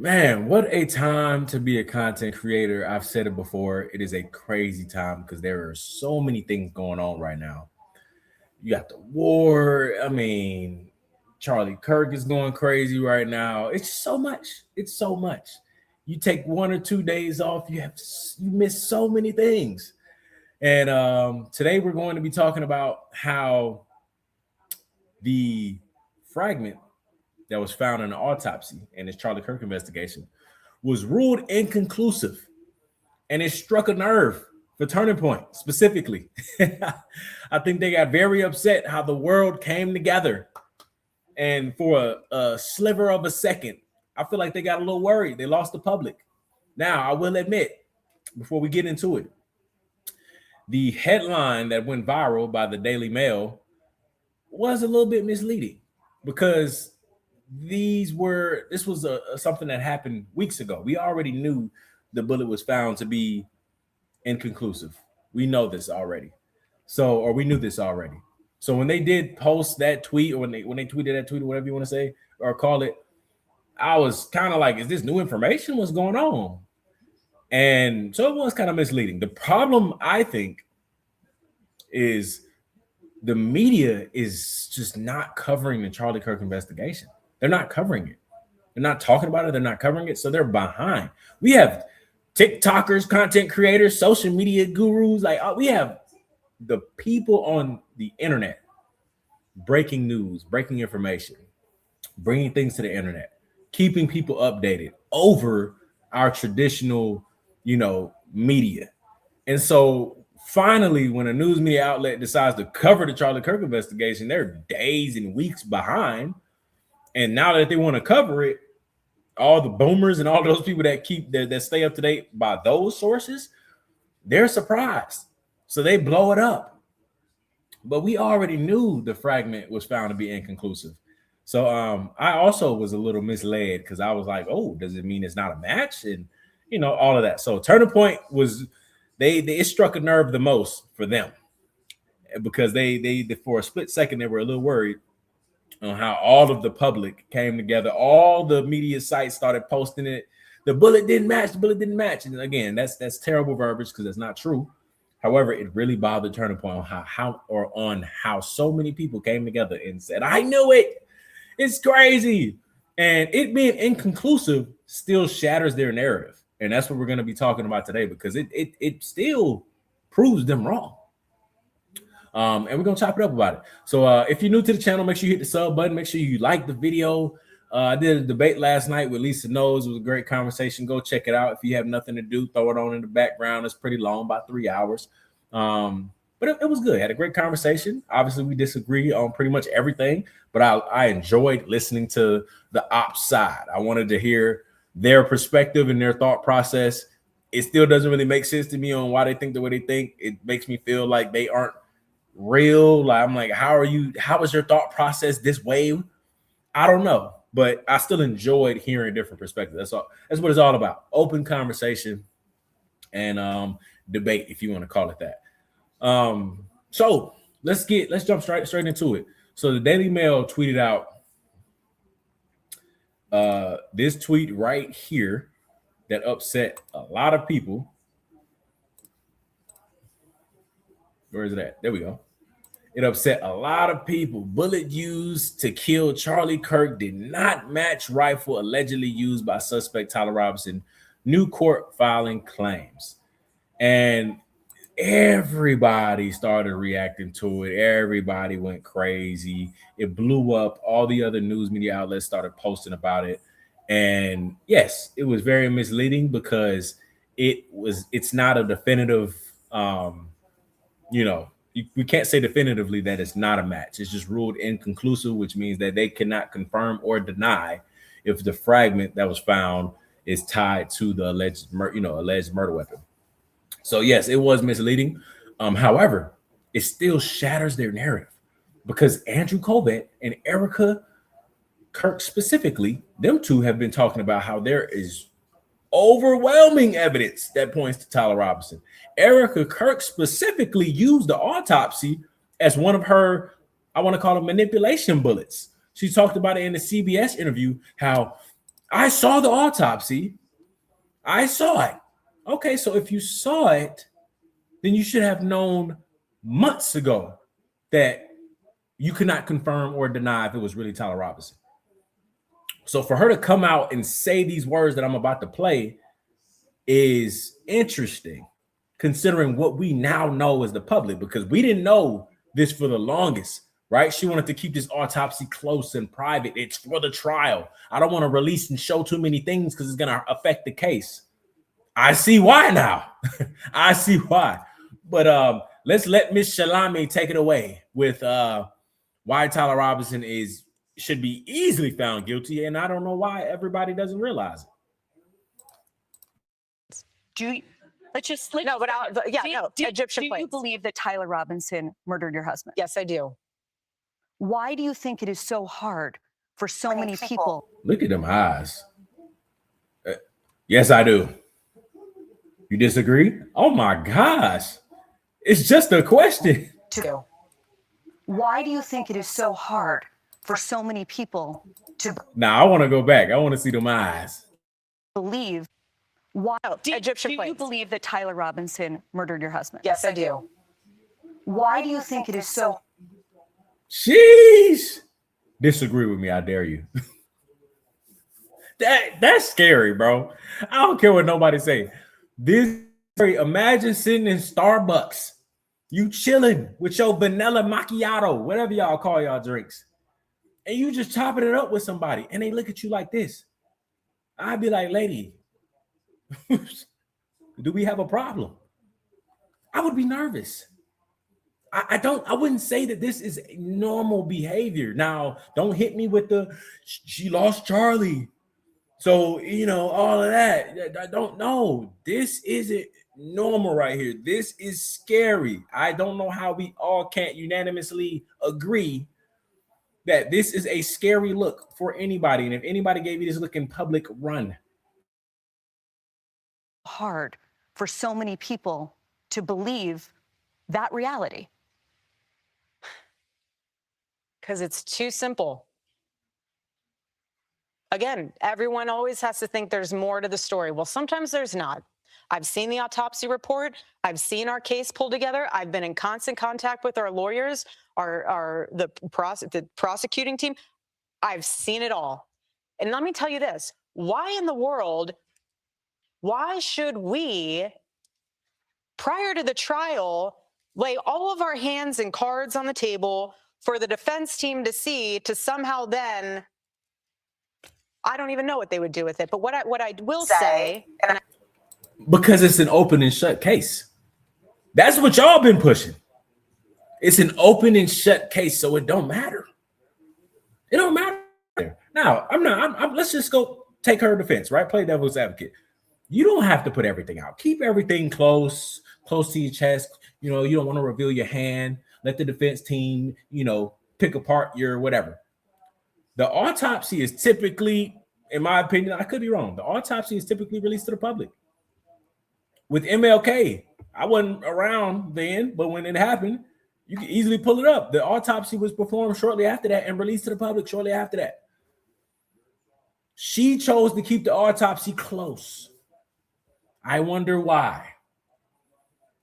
Man, what a time to be a content creator. I've said it before. It is a crazy time because there are so many things going on right now. You got the war. I mean, Charlie Kirk is going crazy right now. It's just so much. It's so much. You take 1 or 2 days off, you miss so many things. And today we're going to be talking about how the fragment that was found in an autopsy in this Charlie Kirk investigation was ruled inconclusive, and it struck a nerve for Turning Point specifically. I think they got very upset how the world came together, and for a sliver of a second, I feel like they got a little worried. They lost the public. Now, I will admit, before we get into it, the headline that went viral by the Daily Mail was a little bit misleading because this was something that happened weeks ago. We already knew the bullet was found to be inconclusive. We know this already. Or we knew this already. So when they did post that tweet, or when they tweeted that tweet, or whatever you want to say or call it, I was kind of like, is this new information? What's going on? And so it was kind of misleading. The problem, I think, is the media is just not covering the Charlie Kirk investigation. They're not covering it. They're not talking about it. They're not covering it. So they're behind. We have TikTokers, content creators, social media gurus. We have the people on the internet breaking news, breaking information, bringing things to the internet, keeping people updated over our traditional, media. And so finally, when a news media outlet decides to cover the Charlie Kirk investigation, they're days and weeks behind. And now that they want to cover it, all the boomers and all those people that stay up to date by those sources, they're surprised. So they blow it up. But we already knew the fragment was found to be inconclusive. So I also was a little misled because I was like, oh, does it mean it's not a match? And all of that. So Turning Point was it struck a nerve the most for them because they for a split second they were a little worried on how all of the public came together. All the media sites started posting it. The bullet didn't match. The bullet didn't match. And again, that's terrible verbiage because that's not true. However, it really bothered Turning Point on how so many people came together and said, "I knew it. It's crazy." And it being inconclusive still shatters their narrative. And that's what we're going to be talking about today because it still proves them wrong. And we're going to chop it up about it. So if you're new to the channel, make sure you hit the sub button. Make sure you like the video. I did a debate last night with Lisa Knowles. It was a great conversation. Go check it out. If you have nothing to do, throw it on in the background. It's pretty long, about 3 hours. But it was good. Had a great conversation. Obviously, we disagree on pretty much everything, but I enjoyed listening to the op side. I wanted to hear their perspective and their thought process. It still doesn't really make sense to me on why they think the way they think. It makes me feel like they aren't real. Like I'm like, how is your thought process this way? I don't know, but I still enjoyed hearing different perspectives. That's all. That's what it's all about. Open conversation and debate, if you want to call it that. So let's jump straight into it. So the Daily Mail tweeted out this tweet right here that upset a lot of people. Where is it at? There we go. It upset a lot of people. Bullet used to kill Charlie Kirk did not match rifle allegedly used by suspect Tyler Robinson. New court filing claims. And everybody started reacting to it. Everybody went crazy. It blew up. All the other news media outlets started posting about it. And yes, it was very misleading because it's not a definitive, we can't say definitively that it's not a match. It's just ruled inconclusive, which means that they cannot confirm or deny if the fragment that was found is tied to the alleged murder weapon. So yes, it was misleading. However, it still shatters their narrative because Andrew Kolvet and Erika Kirk specifically, them two have been talking about how there is overwhelming evidence that points to Tyler Robinson. Erika Kirk specifically used the autopsy as one of her, I want to call it manipulation bullets. She talked about it in the CBS interview, how I saw the autopsy. I saw it. Okay, so if you saw it, then you should have known months ago that you could not confirm or deny if it was really Tyler Robinson. So for her to come out and say these words that I'm about to play is interesting, considering what we now know as the public, because we didn't know this for the longest, right? She wanted to keep this autopsy close and private. It's for the trial. I don't want to release and show too many things because it's going to affect the case. I see why now. I see why. But let's let Miss Shalami take it away with why Tyler Robinson should be easily found guilty, and I don't know why everybody doesn't realize it. Do you, Egyptian do you believe that Tyler Robinson murdered your husband? Yes, I do. Why do you think it is so hard for so many people? Look at them eyes. Yes, I do. You disagree? Oh my gosh. It's just a question. Why do you think it is so hard for so many people to Now, I want to go back. I want to see them eyes. believe? Why do Egyptian you believe that Tyler Robinson murdered your husband? Yes, I do. Why do you think it is so? Sheesh. Disagree with me. I dare you. That's scary, bro. I don't care what nobody say. Imagine sitting in Starbucks, you chilling with your vanilla macchiato, whatever y'all call y'all drinks, and you just chopping it up with somebody, and they look at you like this. I'd be like, lady, do we have a problem? I would be nervous. I wouldn't say that this is normal behavior. Now, don't hit me with she lost Charlie. So, all of that. I don't know. This isn't normal right here. This is scary. I don't know how we all can't unanimously agree that this is a scary look for anybody. And if anybody gave you this look in public, run. Hard for so many people to believe that reality? Because it's too simple. Again, everyone always has to think there's more to the story. Well, sometimes there's not. I've seen the autopsy report. I've seen our case pulled together. I've been in constant contact with our lawyers, the prosecuting team. I've seen it all. And let me tell you this. Why in the world, why should we, prior to the trial, lay all of our hands and cards on the table for the defense team to see, to somehow then, I don't even know what they would do with it. But what I will say, because it's an open and shut case. That's what y'all been pushing. It's an open and shut case, so it don't matter. It don't matter. Now, let's just go take her defense, right? Play devil's advocate. You don't have to put everything out. Keep everything close to your chest. You don't want to reveal your hand. Let the defense team, pick apart your whatever. The autopsy is typically, in my opinion, I could be wrong. The autopsy is typically released to the public. With MLK, I wasn't around then, but when it happened, you can easily pull it up. The autopsy was performed shortly after that and released to the public shortly after that. She chose to keep the autopsy close. I wonder why.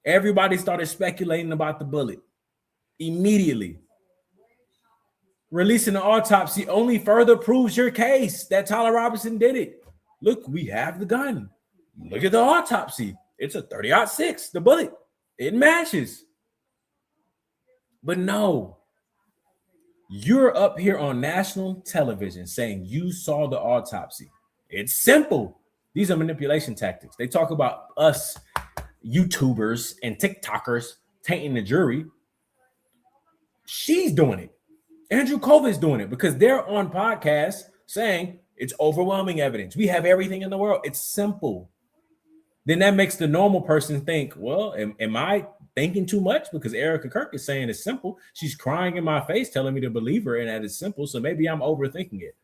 Everybody started speculating about the bullet immediately. Releasing the autopsy only further proves your case that Tyler Robinson did it. Look, we have the gun. Look at the autopsy. It's a 30-06, the bullet. It matches. But no, you're up here on national television saying you saw the autopsy. It's simple. These are manipulation tactics. They talk about us YouTubers and TikTokers tainting the jury. She's doing it. Andrew Kolvet's doing it because they're on podcasts saying it's overwhelming evidence. We have everything in the world. It's simple. Then that makes the normal person think, well, am I thinking too much? Because Erika Kirk is saying it's simple. She's crying in my face, telling me to believe her and that it's simple. So maybe I'm overthinking it.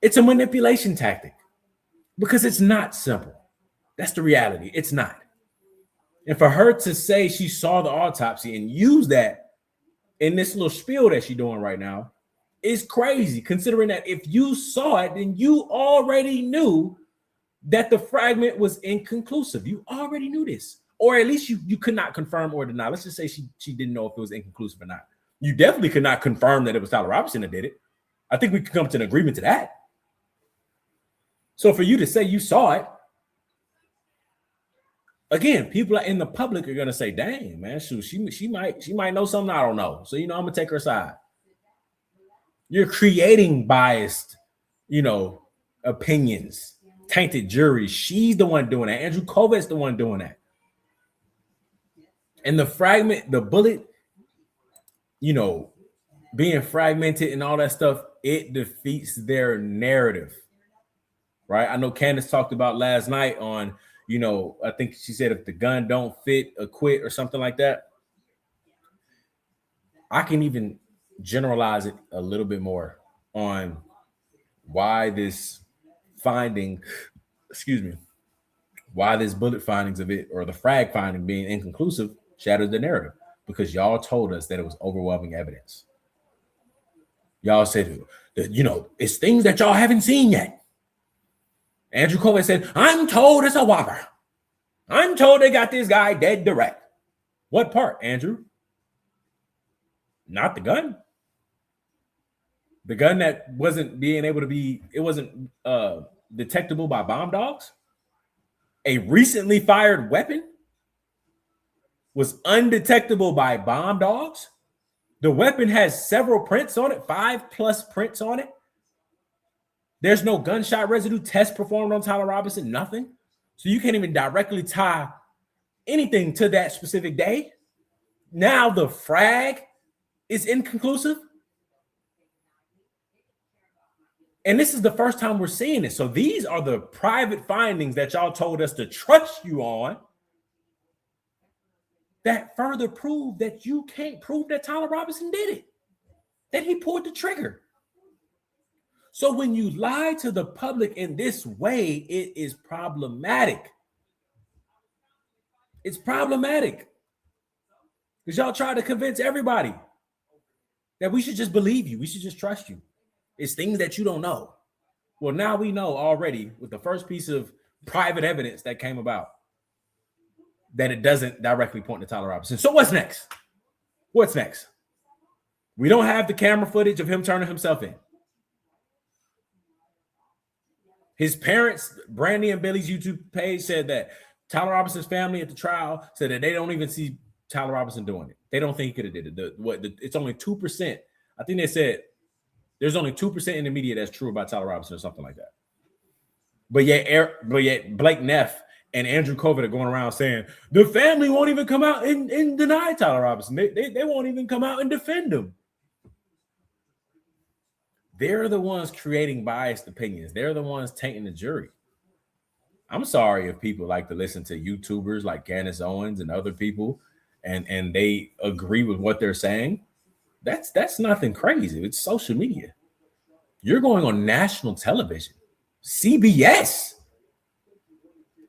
It's a manipulation tactic because it's not simple. That's the reality. It's not. And for her to say she saw the autopsy and use that in this little spiel that she's doing right now, is crazy, considering that if you saw it, then you already knew that the fragment was inconclusive. You already knew this, or at least you could not confirm or deny. Let's just say she didn't know if it was inconclusive or not. You definitely could not confirm that it was Tyler Robinson that did it. I think we could come to an agreement to that. So for you to say you saw it, again, people in the public are gonna say, "Dang, man, shoot, she might know something I don't know." So I'm gonna take her side. You're creating biased, opinions, tainted juries. She's the one doing that. Andrew Kolvet's the one doing that. And the fragment, the bullet, being fragmented and all that stuff, it defeats their narrative. Right? I know Candace talked about last night on, I think she said if the gun don't fit, acquit or something like that. I can even generalize it a little bit more on why this finding, why this bullet findings of it or the frag finding being inconclusive shatters the narrative, because y'all told us that it was overwhelming evidence. Y'all said, it's things that y'all haven't seen yet. Andrew Kolvet said, I'm told it's a whopper. I'm told they got this guy dead direct. What part, Andrew? Not the gun. The gun that wasn't being able to be, it wasn't detectable by bomb dogs. A recently fired weapon was undetectable by bomb dogs. The weapon has several prints on it, 5+ prints on it. There's no gunshot residue test performed on Tyler Robinson, nothing. So you can't even directly tie anything to that specific day. Now the frag is inconclusive. And this is the first time we're seeing it. So these are the private findings that y'all told us to trust you on that further prove that you can't prove that Tyler Robinson did it, that he pulled the trigger. So when you lie to the public in this way, it is problematic. It's problematic because y'all try to convince everybody that we should just believe you. We should just trust you. It's things that you don't know. Well, now we know already with the first piece of private evidence that came about that it doesn't directly point to Tyler Robinson. So what's next? What's next? We don't have the camera footage of him turning himself in. His parents, Brandy and Billy's YouTube page, said that Tyler Robinson's family at the trial said that they don't even see Tyler Robinson doing it. They don't think he could have did it. It's only 2%. I think they said there's only 2% in the media that's true about Tyler Robinson or something like that. But yet Blake Neff and Andrew Kolvet are going around saying the family won't even come out and deny Tyler Robinson. They won't even come out and defend him. They're the ones creating biased opinions. They're the ones tainting the jury. I'm sorry if people like to listen to YouTubers like Candace Owens and other people and they agree with what they're saying. That's nothing crazy. It's social media. You're going on national television, CBS,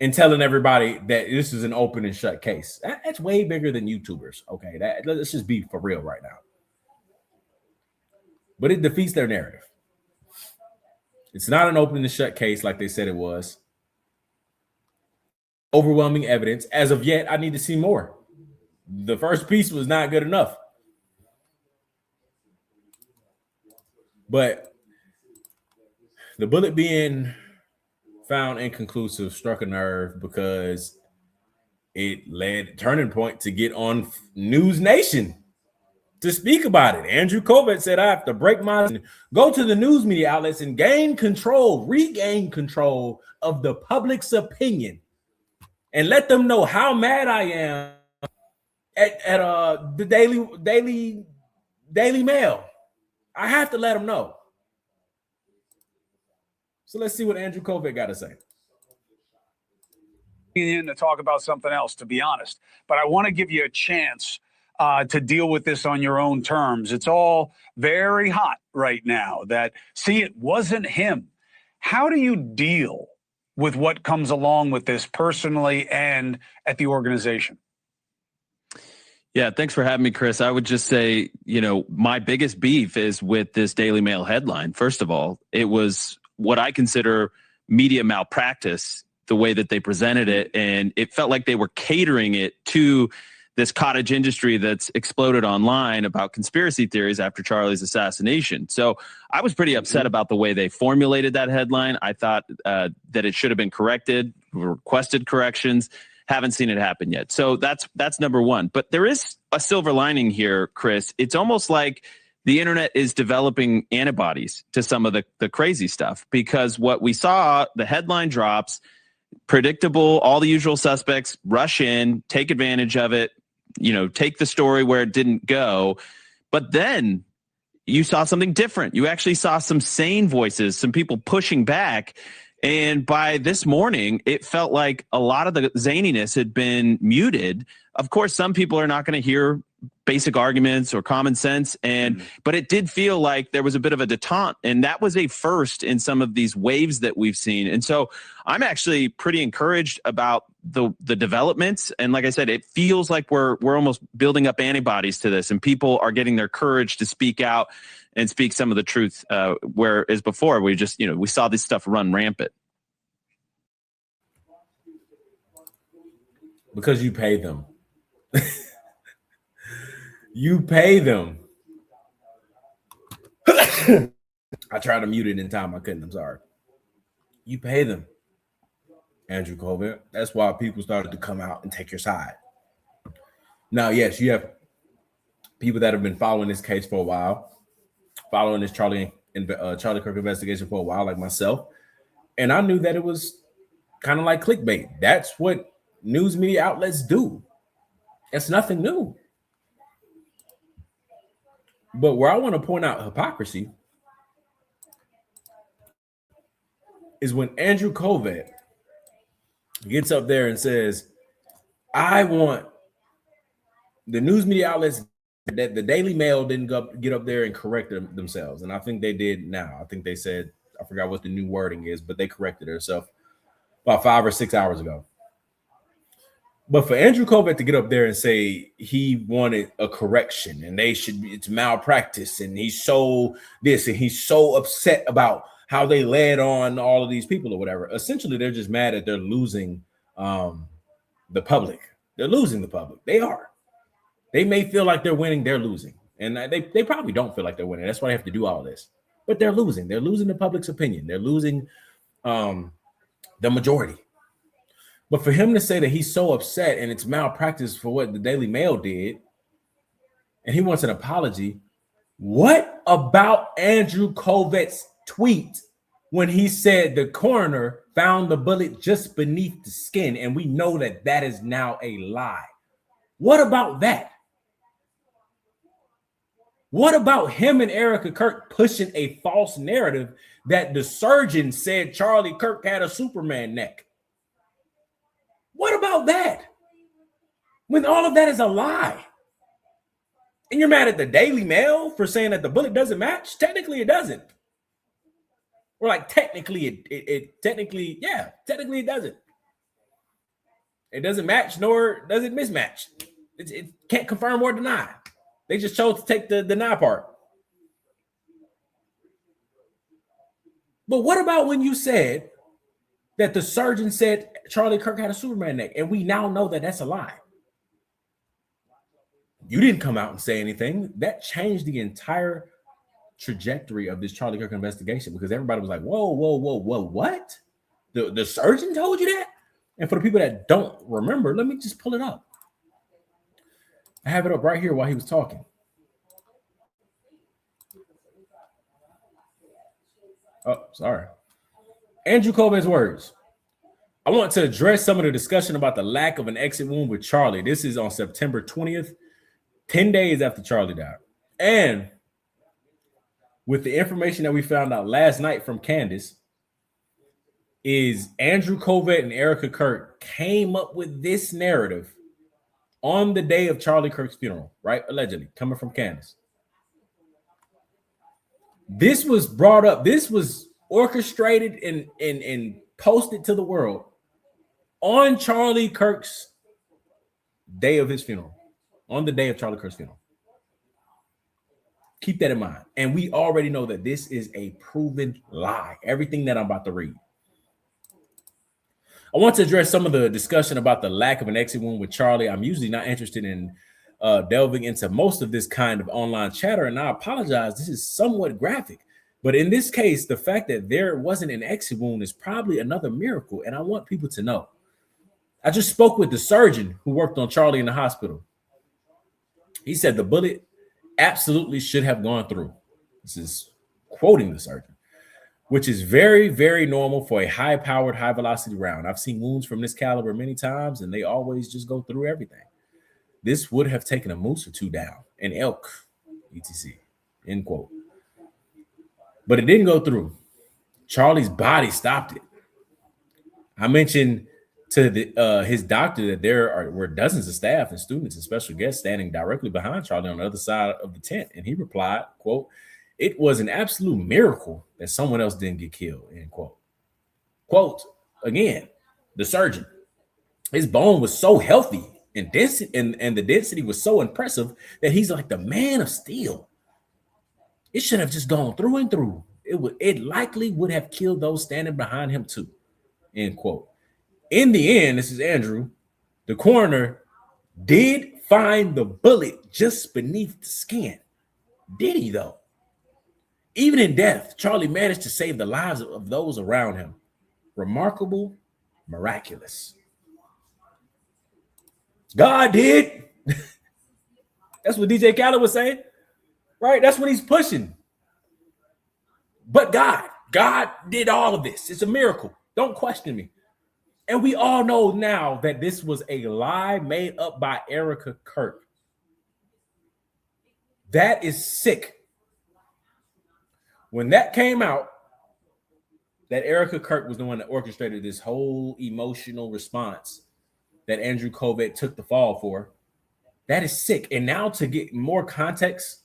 and telling everybody that this is an open and shut case. That's way bigger than YouTubers. Okay, let's just be for real right now. But it defeats their narrative. It's not an open and shut case like they said it was. Overwhelming evidence. As of yet, I need to see more. The first piece was not good enough. But the bullet being found inconclusive struck a nerve because it led Turning Point to get on News Nation to speak about it. Andrew Kolvet said, I have to break my, go to the news media outlets and regain control of the public's opinion and let them know how mad I am at the Daily Mail. I have to let them know. So let's see what Andrew Kolvet got to say. In to talk about something else, to be honest, but I want to give you a chance to deal with this on your own terms. It's all very hot right now that, see, it wasn't him. How do you deal with what comes along with this personally and at the organization? Yeah, thanks for having me, Chris. I would just say, my biggest beef is with this Daily Mail headline. First of all, it was what I consider media malpractice, the way that they presented it. And it felt like they were catering it to this cottage industry that's exploded online about conspiracy theories after Charlie's assassination. So I was pretty upset about the way they formulated that headline. I thought that it should have been corrected, requested corrections. Haven't seen it happen yet. So that's number one. But there is a silver lining here, Chris. It's almost like the internet is developing antibodies to some of the crazy stuff, because what we saw, the headline drops, predictable, all the usual suspects rush in, take advantage of it, take the story where it didn't go. But then you saw something different. You actually saw some sane voices, some people pushing back. And by this morning, it felt like a lot of the zaniness had been muted. Of course, some people are not going to hear basic arguments or common sense. But it did feel like there was a bit of a detente. And that was a first in some of these waves that we've seen. And so I'm actually pretty encouraged about the developments. And like I said, it feels like we're almost building up antibodies to this, and people are getting their courage to speak out and speak some of the truth, whereas before we just, we saw this stuff run rampant. Because you pay them. You pay them. I tried to mute it in time. I couldn't. I'm sorry. You pay them, Andrew Kolvet. That's why people started to come out and take your side. Now, yes, you have people that have been following this case for a while, following this Charlie Kirk investigation for a while, like myself. And I knew that it was kind of like clickbait. That's what news media outlets do. It's nothing new. But where I want to point out hypocrisy is when Andrew Kolvet gets up there and says, I want the news media outlets that the Daily Mail didn't get up there and correct themselves. And I think they did now. I think they said, I forgot what the new wording is, but they corrected themselves about 5 or 6 hours ago. But for Andrew Kolvet to get up there and say he wanted a correction and it's malpractice, and he's so this and he's so upset about how they led on all of these people or whatever. Essentially, they're just mad that they're losing the public. They're losing the public. They are. They may feel like they're winning. They're losing. And they probably don't feel like they're winning. That's why they have to do all this. But they're losing. They're losing the public's opinion. They're losing the majority. But for him to say that he's so upset and it's malpractice for what the Daily Mail did, and he wants an apology, what about Andrew Kolvet's tweet when he said the coroner found the bullet just beneath the skin, and we know that that is now a lie? What about that? What about him and Erika Kirk pushing a false narrative that the surgeon said Charlie Kirk had a Superman neck? What about that? When all of that is a lie. And you're mad at the Daily Mail for saying that the bullet doesn't match? Technically, it doesn't. Or like technically, it doesn't. It doesn't match, nor does it mismatch. It can't confirm or deny. They just chose to take the deny part. But what about when you said that the surgeon said Charlie Kirk had a Superman neck, and we now know that that's a lie? You didn't come out and say anything. That changed the entire trajectory of this Charlie Kirk investigation, because everybody was like, whoa, what? The surgeon told you that? And for the people that don't remember, let me just pull it up. I have it up right here while he was talking. Oh, sorry. Andrew Kolvet's words. I want to address some of the discussion about the lack of an exit wound with Charlie. This is on September 20th, 10 days after Charlie died. And with the information that we found out last night from Candace, is Andrew Kolvet and Erika Kirk came up with this narrative on the day of Charlie Kirk's funeral, right? Allegedly, coming from Candace. This was brought up. This was orchestrated and posted to the world on Charlie Kirk's day of his funeral, on the day of Charlie Kirk's funeral. Keep that in mind. And we already know that this is a proven lie. Everything that I'm about to read. I want to address some of the discussion about the lack of an exit wound with Charlie. I'm usually not interested in delving into most of this kind of online chatter, and I apologize. This is somewhat graphic. But in this case, the fact that there wasn't an exit wound is probably another miracle, and I want people to know. I just spoke with the surgeon who worked on Charlie in the hospital. He said the bullet absolutely should have gone through. This is quoting the surgeon, which is very, very normal for a high-powered, high-velocity round. I've seen wounds from this caliber many times, and they always just go through everything. This would have taken a moose or two down, an elk, etc., end quote. But it didn't go through. Charlie's body stopped it. I mentioned to his doctor that there were dozens of staff and students and special guests standing directly behind Charlie on the other side of the tent. And he replied, quote, "It was an absolute miracle that someone else didn't get killed," end quote. Quote, again, the surgeon. His bone was so healthy and density, and the density was so impressive that he's like the man of steel. It should have just gone through and through. It likely would have killed those standing behind him too, end quote. In the end, this is Andrew, the coroner did find the bullet just beneath the skin. Did he though? Even in death, Charlie managed to save the lives of those around him. Remarkable, miraculous. God did. That's what DJ Khaled was saying, right? That's what he's pushing. But God did all of this. It's a miracle. Don't question me. And we all know now that this was a lie made up by Erika Kirk. That is sick. When that came out, that Erika Kirk was the one that orchestrated this whole emotional response that Andrew Kolvet took the fall for, that is sick. And now to get more context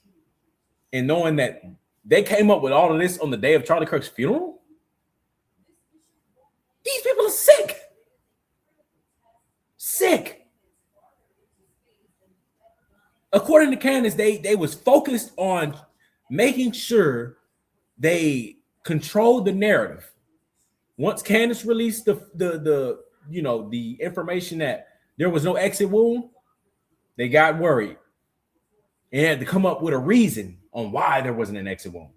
and knowing that they came up with all of this on the day of Charlie Kirk's funeral, these people are sick. Sick. According to Candace, they was focused on making sure they controlled the narrative. Once Candace released the information that there was no exit wound, they got worried and had to come up with a reason on why there wasn't an exit wound.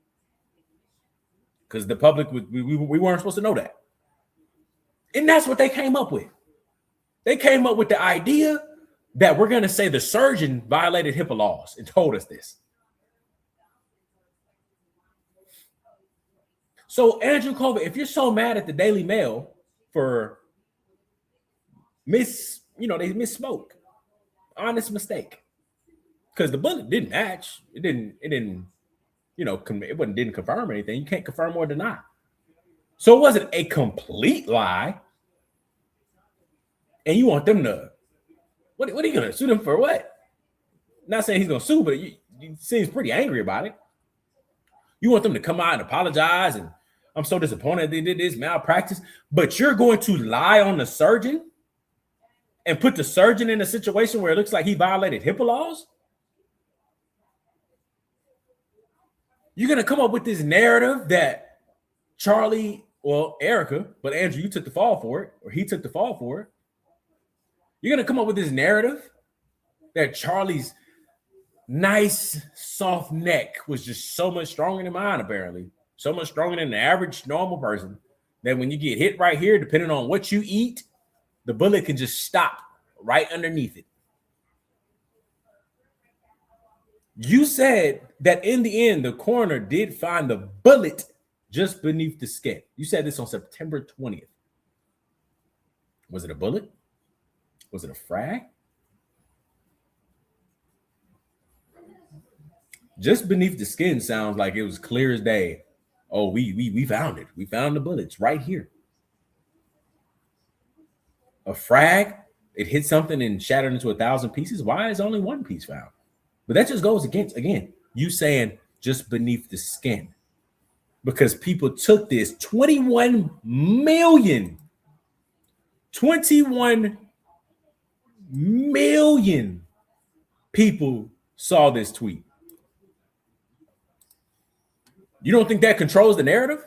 Because the public, we weren't supposed to know that. And that's what they came up with. They came up with the idea that we're going to say the surgeon violated HIPAA laws and told us this. So Andrew Kolvet, if you're so mad at the Daily Mail for they misspoke, honest mistake, because the bullet didn't match. It didn't confirm anything. You can't confirm or deny. So it wasn't a complete lie. And you want them to, what are you going to sue them for? What? Not saying he's going to sue, but he seems pretty angry about it. You want them to come out and apologize, and I'm so disappointed they did this malpractice, but you're going to lie on the surgeon and put the surgeon in a situation where it looks like he violated HIPAA laws? You're going to come up with this narrative that Charlie, well, Erika, but Andrew, you took the fall for it, or he took the fall for it. You're going to come up with this narrative that Charlie's nice, soft neck was just so much stronger than mine, apparently. So much stronger than the average normal person that when you get hit right here, depending on what you eat, the bullet can just stop right underneath it. You said that in the end, the coroner did find the bullet just beneath the skin. You said this on September 20th. Was it a bullet? Was it a frag? Just beneath the skin sounds like it was clear as day. Oh, we found it. We found the bullets right here. A frag, it hit something and shattered into 1,000 pieces. Why is only one piece found? But that just goes against, again, you saying just beneath the skin. Because people took this 21 million people saw this tweet. You don't think that controls the narrative?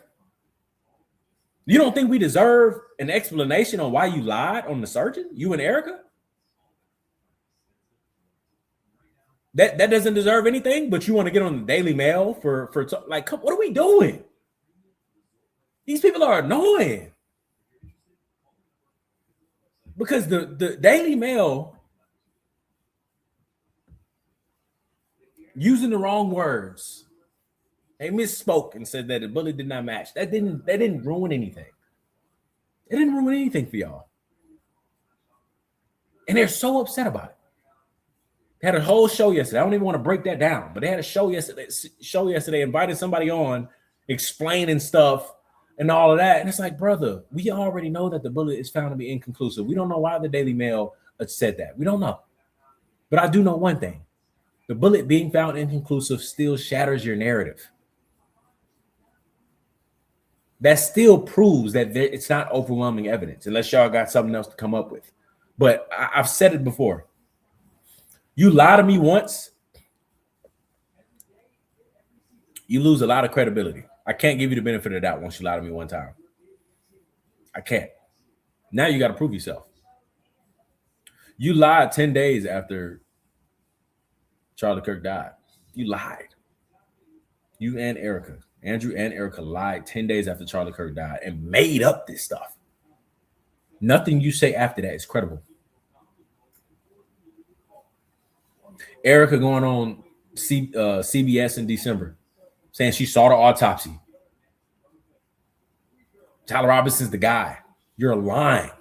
You don't think we deserve an explanation on why you lied on the surgeon, you and Erika? That doesn't deserve anything, but you want to get on the Daily Mail for like, what are we doing? These people are annoying. Because the Daily Mail using the wrong words. They misspoke and said that the bullet did not match. That didn't ruin anything. It didn't ruin anything for y'all. And they're so upset about it. They had a whole show yesterday. I don't even want to break that down, but they had a show yesterday, invited somebody on, explaining stuff and all of that. And it's like, brother, we already know that the bullet is found to be inconclusive. We don't know why the Daily Mail said that. We don't know. But I do know one thing. The bullet being found inconclusive still shatters your narrative. That still proves that it's not overwhelming evidence, unless y'all got something else to come up with. But I've said it before. You lie to me once, you lose a lot of credibility. I can't give you the benefit of the doubt once you lie to me one time. I can't. Now you got to prove yourself. You lied 10 days after Charlie Kirk died. You lied. You and Erika, Andrew and Erika lied 10 days after Charlie Kirk died and made up this stuff. Nothing you say after that is credible. Erika going on CBS in December saying she saw the autopsy. Tyler Robinson's the guy. You're lying.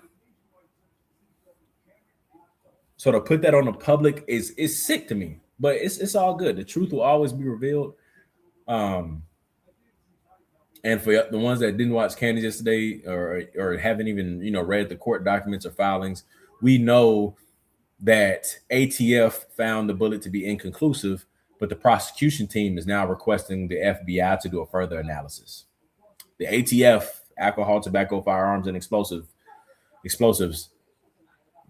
So to put that on the public is sick to me, but it's all good. The truth will always be revealed. And for the ones that didn't watch Candace yesterday or haven't even read the court documents or filings, we know that ATF found the bullet to be inconclusive, but the prosecution team is now requesting the FBI to do a further analysis. The ATF, alcohol, tobacco, firearms, and explosives,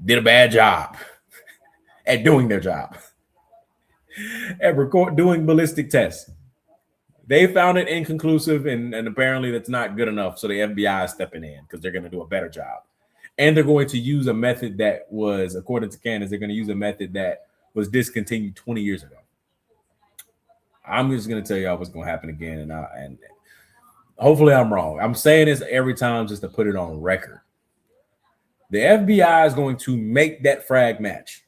did a bad job at doing their job, at doing ballistic tests. They found it inconclusive, and apparently that's not good enough. So the FBI is stepping in because they're going to do a better job. And they're going to use a method that was, according to Candace, they're going to use a method that was discontinued 20 years ago. I'm just going to tell y'all what's going to happen again. And hopefully I'm wrong. I'm saying this every time just to put it on record. The FBI is going to make that frag match.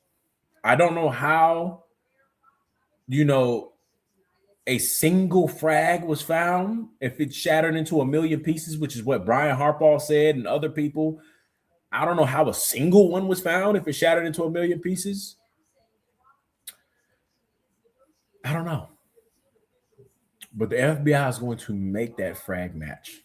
I don't know how, a single frag was found if it shattered into a million pieces, which is what Brian Harbaugh said and other people. I don't know how a single one was found if it shattered into a million pieces. I don't know. But the FBI is going to make that frag match.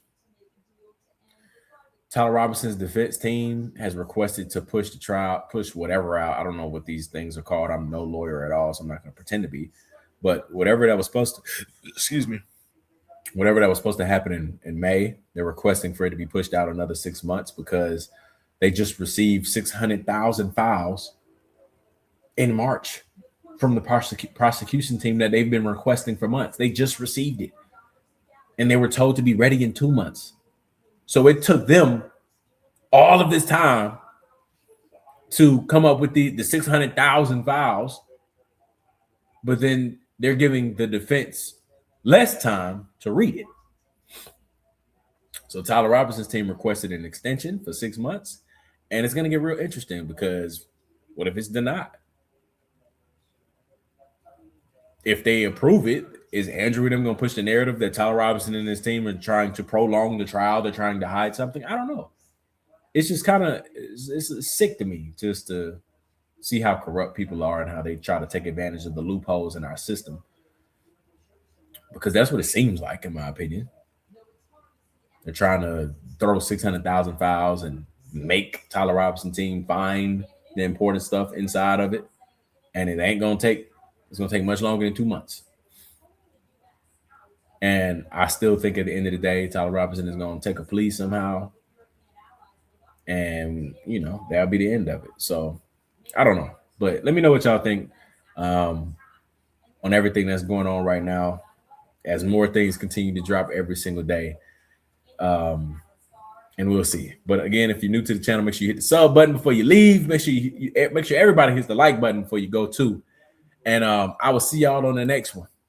Tyler Robinson's defense team has requested to push the trial, push whatever out. I don't know what these things are called. I'm no lawyer at all, so I'm not going to pretend to be. But whatever that was supposed to, whatever that was supposed to happen in May, they're requesting for it to be pushed out another 6 months because they just received 600,000 files in March from the prosecution team that they've been requesting for months. They just received it. And they were told to be ready in 2 months. So it took them all of this time to come up with the 600,000 files. But then they're giving the defense less time to read it. So Tyler Robinson's team requested an extension for 6 months. And it's going to get real interesting because what if it's denied? If they approve it, is Andrew and them going to push the narrative that Tyler Robinson and his team are trying to prolong the trial? They're trying to hide something? I don't know. It's just kind of it's sick to me just to see how corrupt people are and how they try to take advantage of the loopholes in our system. Because that's what it seems like, in my opinion. They're trying to throw 600,000 files and make Tyler Robinson team find the important stuff inside of it. And it ain't going to take, it's going to take much longer than 2 months. And I still think at the end of the day, Tyler Robinson is going to take a plea somehow. And, that'll be the end of it. So I don't know. But let me know what y'all think. on everything that's going on right now, as more things continue to drop every single day. And we'll see. But again, if you're new to the channel, make sure you hit the sub button before you leave. Make sure everybody hits the like button before you go too. And I will see y'all on the next one.